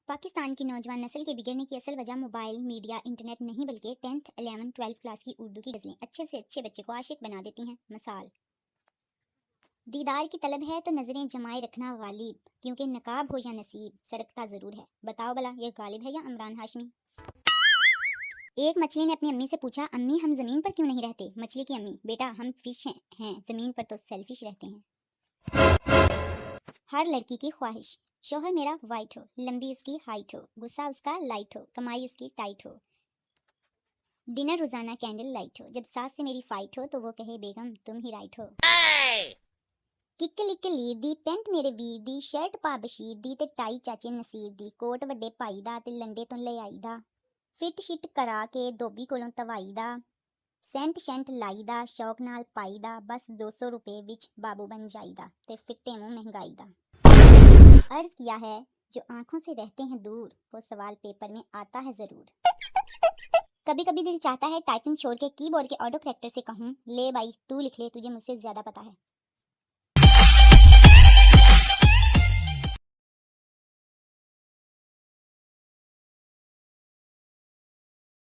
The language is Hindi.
पाकिस्तान की नौजवान नस्ल के बिगड़ने की असल वजह मोबाइल, मीडिया, इंटरनेट नहीं बल्कि 10th, 11, 12 क्लास की उर्दू की गज़लें अच्छे से अच्छे बच्चे को आशिक बना देती हैं। मिसाल, दीदार की तलब है तो नजरें जमाए रखना गालिब, क्योंकि नकाब हो या नसीब सड़कता जरूर है। बताओ भला ये गालिब है या इमरान हाशमी। एक मछली ने अपनी अम्मी से पूछा, अम्मी हम जमीन पर क्यों नहीं रहते। मछली की अम्मी, बेटा हम फिश हैं, जमीन पर तो सेल्फिश रहते हैं। हर लड़की की ख्वाहिश, शोहर मेरा वाइट हो, लंबी उसकी हाइट हो, गुस्सा उसका लाइट हो, कमाई उसकी टाइट हो, डिनर रोजाना कैंडल लाइट हो, जब सास से मेरी फाइट हो तो वो कहे बेगम तुम ही राइट हो। किक लिक लीर दी पेंट मेरे वीर दी, शर्ट पा बशीर दी ते टाई चाचे नसीर दी, कोट वड्डे पाई दा ते लंडे तो ले आई दा, फिट शिट करा के धोबी कोलों तवाई दा, सेंट शेंट लाई दा, शौक नाल पाई दा, बस 200 रुपए विच बाबू बन जाई दा ते फिट्टे मुंह महंगाई दा। अर्ज किया है, जो आंखों से रहते हैं दूर वो सवाल पेपर में आता है जरूर। कभी कभी दिल चाहता है टाइपिंग छोड़ के कीबोर्ड के ऑटो करेक्टर से कहूँ, ले भाई तू लिख ले, तुझे मुझसे ज्यादा पता है।